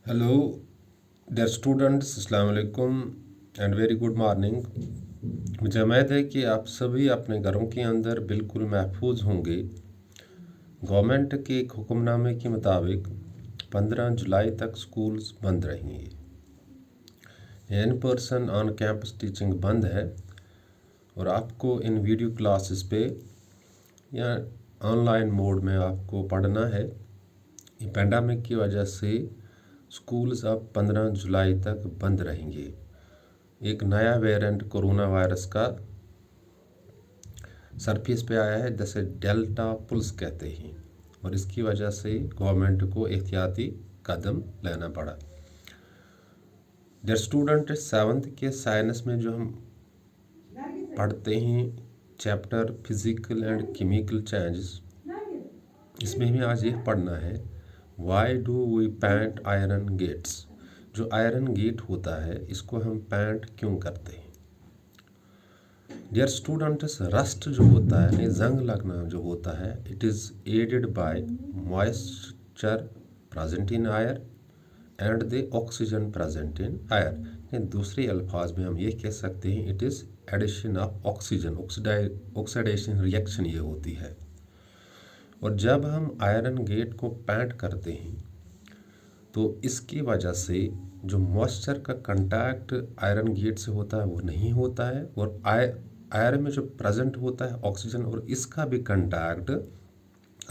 Hello dear students, अस्सलाम वालेकुम and very good morning. मुझे उम्मीद है कि आप सभी अपने घरों के अंदर बिल्कुल महफूज होंगे। गवर्नमेंट के एक हुक्मनामे के मुताबिक 15 जुलाई तक स्कूल्स बंद रहेंगे। In person on campus teaching बंद है और आपको इन वीडियो क्लासेस पे या ऑनलाइन मोड में आपको पढ़ना है। पैंडेमिक की वजह से स्कूल्स अब 15 जुलाई तक बंद रहेंगे। एक नया वेरिएंट कोरोना वायरस का सरफेस पे आया है, जैसे डेल्टा प्लस कहते हैं, और इसकी वजह से गवर्नमेंट को एहतियाती कदम लेना पड़ा। डियर स्टूडेंट, 7th के साइंस में जो हम पढ़ते हैं chapter physical and chemical changes, इसमें भी आज ये पढ़ना है why do we paint iron gates. जो आयरन गेट होता है इसको हम पेंट क्यों करते हैं। डियर स्टूडेंट्स, रस्ट जो होता है यानी जंग लगना जो होता है, it is aided by moisture present in air and the oxygen present in air. दूसरे अल्फाज में हम ये कह सकते हैं it is addition of oxygen, oxidation reaction ये होती है। और जब हम आयरन गेट को पेंट करते हैं तो इसकी वजह से जो मॉइस्चर का कंटैक्ट आयरन गेट से होता है वो नहीं होता है, और आयरन में जो प्रेजेंट होता है ऑक्सीजन, और इसका भी कंटैक्ट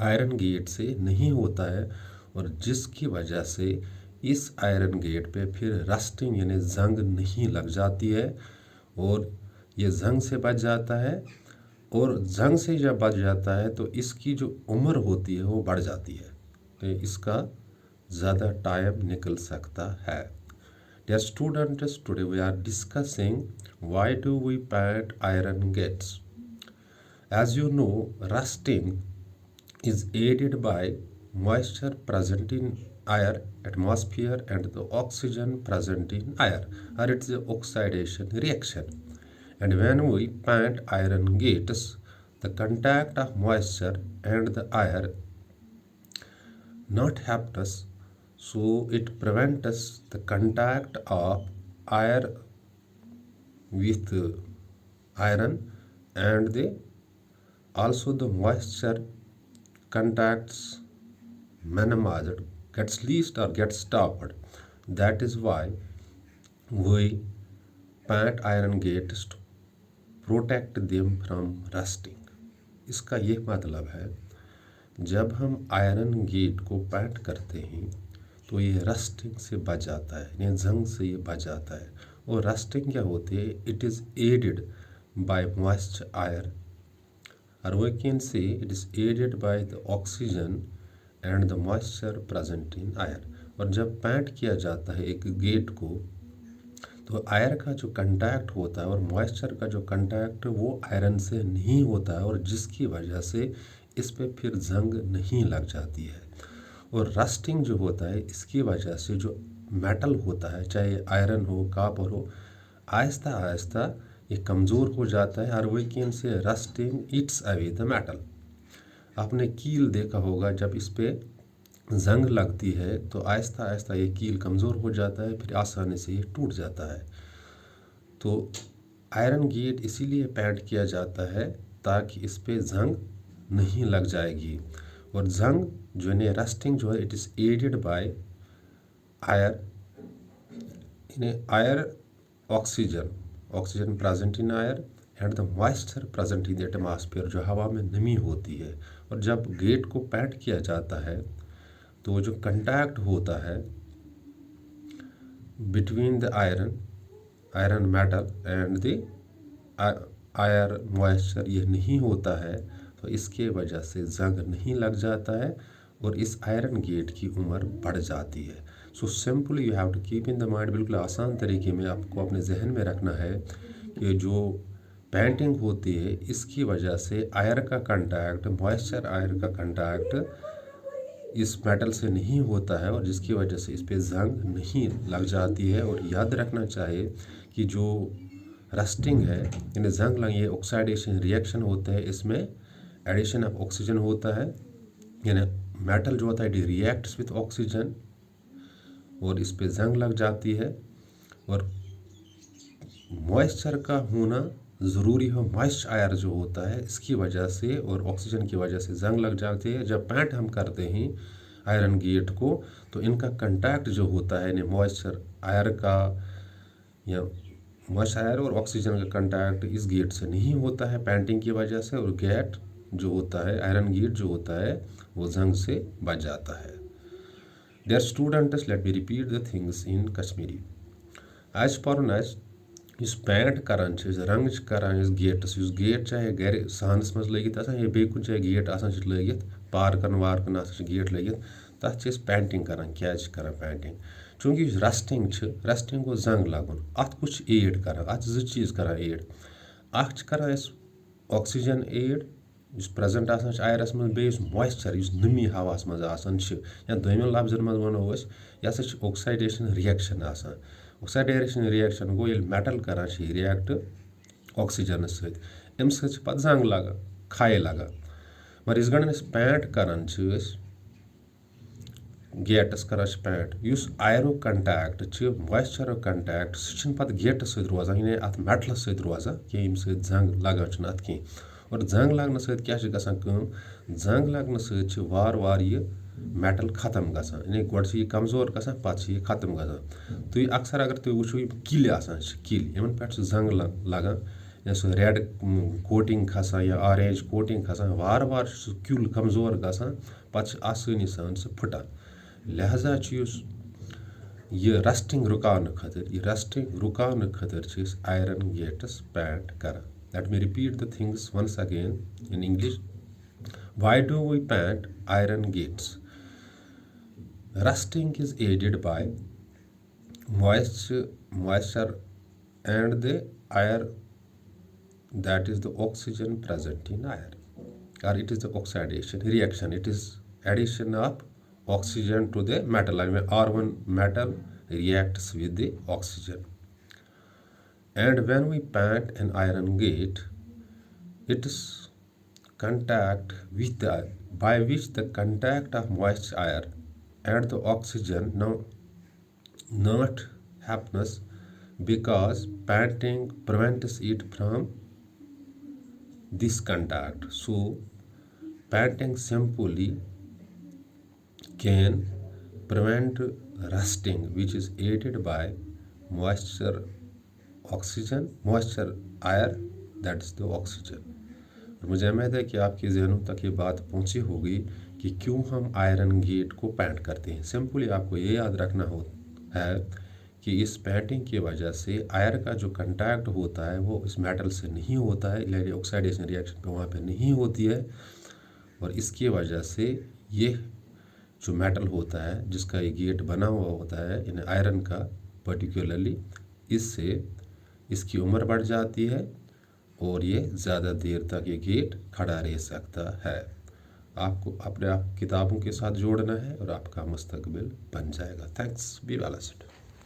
आयरन गेट से नहीं होता है, और जिसकी वजह से इस आयरन गेट पे फिर रस्टिंग यानी जंग नहीं लग जाती है, और ये जंग से बच जाता है। और जंग से जब बच जाता है तो इसकी जो उम्र होती है वो बढ़ जाती है, तो इसका ज़्यादा टाइम निकल सकता है। Dear students, today we are discussing why do we paint iron gates. As you know, rusting is aided by moisture present in air, atmosphere, and the oxygen present in air, or it's the oxidation reaction. And when we paint iron gates, the contact of moisture and the air not happens, so it prevents the contact of air with iron, and also the moisture contacts minimized, gets least or gets stopped. That is why we paint iron gates to protect them from rusting. इसका ये मतलब है जब हम iron gate को paint करते हैं तो ये रस्टिंग से बच जाता है, यानी जंग से ये बच जाता है। और रस्टिंग क्या होती है, it is aided by moisture air, और we can say it is aided by the oxygen and the moisture present in air. और जब पेंट किया जाता है एक गेट को तो आयर का जो कंटैक्ट होता है और मॉइस्चर का जो कंटैक्ट वो आयरन से नहीं होता है, और जिसकी वजह से इस पे फिर जंग नहीं लग जाती है। और रस्टिंग जो होता है इसकी वजह से जो मेटल होता है, चाहे आयरन हो कॉपर हो, आहिस्ता आहिस्ता ये कमज़ोर हो जाता है, और we can say rusting eats away the metal. आपने कील देखा होगा, जब इस पे जंग लगती है तो आहिस्ता आहिस्ता ये कील कमज़ोर हो जाता है, फिर आसानी से ये टूट जाता है। तो आयरन गेट इसीलिए पेंट किया जाता है ताकि इस पे जंग नहीं लग जाएगी। और जंग जो है रस्टिंग जो है it is aided by air, air oxygen present in air and the moisture present in the atmosphere, जो हवा में नमी होती है। और जब गेट को पेंट किया जाता है तो जो कंटैक्ट होता है between the iron metal and the air moisture ये नहीं होता है, तो इसके वजह से जंग नहीं लग जाता है और इस आयरन गेट की उम्र बढ़ जाती है। So simply you have to keep in the mind, बिल्कुल आसान तरीके में आपको अपने जहन में रखना है कि जो पेंटिंग होती है इसकी वजह से आयर का कंटैक्ट, मॉइस्चर आयर का कंटैक्ट इस मेटल से नहीं होता है, और जिसकी वजह से इस पे जंग नहीं लग जाती है। और याद रखना चाहिए कि जो रस्टिंग है यानी जंग लग, ये ऑक्सीडेशन रिएक्शन होता है, इसमें एडिशन ऑफ ऑक्सीजन होता है, यानी मेटल जो होता है इट रिएक्ट्स विथ ऑक्सीजन, और इस पे जंग लग जाती है, और मॉइस्चर का होना ज़रूरी है। मॉइस्ट आयर जो होता है इसकी वजह से और ऑक्सीजन की वजह से जंग लग जाती है। जब पैंट हम करते हैं आयरन गेट को तो इनका कंटैक्ट जो होता है यानी मॉइस्चर आयर का या मॉइस्ट आयर और ऑक्सीजन का कंटैक्ट इस गेट से नहीं होता है पैंटिंग की वजह से, और गेट जो होता है आयरन गेट जो होता है वो जंग से बच जाता है। Dear students, let me repeat the things in Kashmiri. As पर इस पेंट करान रंग करान इस गेटस गेट चाहे गर सहनस मज लगित या बे कुछ चाहे गेट लगित पार्कन वार्कन गेट लगित तथ पेंटिंग करान क्या करान पेंटिंग चूंकि रस्टिंग गो जंग लगन अत कुछ एड करान अत जो चीज करान एड अख करान ऑक्सीजन एड इस प्रेजेंट आयरस मज बे मॉइस्चर इस नमी हवास मज या दोनों लफ्जन मज वनो यह ऑक्सीडेशन रिएक्शन ऑक्सीडेशन रिएक्शन गो ये मेटल करान रिएक्ट ऑक्सीजन सम सत जंग लगा खाए लगा मगर इस गण पेंट करान गेटस करान पेंट उस आयरो कंटैक्ट मॉइस्चर कंटैक्ट सह पे गेट सत रोजान यानी अत मेटल सत रोजान कम जंग लगान अत कहीं और जंग लगन क्या जंग लगन वार वार ये मेटल खत्म गसान यानी गोड यह कमजोर गसान पे खत्म गसान तुम अक्सर अगर तुम वो किल किल इन पे जंग लगान या सह रेड कोटिंग खसान या ऑरेंज कोटिंग खसान वार वार किल कमजोर गसान पे आसानी सान सह फुटान। लिहाजा यह रस्टिंग रुकान खतर आयरन गेट्स पेंट करान। Let me repeat the things once again in English. Why do we paint iron gates? Rusting is aided by moisture and the air, that is the oxygen present in air, or it is the oxidation reaction. It is addition of oxygen to the metal. I mean, R1 metal reacts with the oxygen. And when we paint an iron gate, it is contact with by which the contact of moist air and the oxygen not happens because painting prevents it from this contact. So painting simply can prevent rusting, which is aided by moisture air that is the oxygen. मुझे उम्मीद है कि आपके जहनों तक ये बात पहुंची होगी कि क्यों हम आयरन गेट को पेंट करते हैं। सिंपली आपको ये याद रखना है कि इस पेंटिंग की वजह से आयर का जो कंटैक्ट होता है वो इस मेटल से नहीं होता है, ऑक्सीडेशन रिएक्शन पे वहाँ पे नहीं होती है, और इसकी वजह से ये जो मेटल होता है जिसका ये गेट बना हुआ होता है यानी आयरन का पर्टिकुलरली, इससे इसकी उम्र बढ़ जाती है और ये ज़्यादा देर तक ये गेट खड़ा रह सकता है। आपको अपने आप किताबों के साथ जोड़ना है और आपका मुस्तकबिल बन जाएगा। Thanks, be well.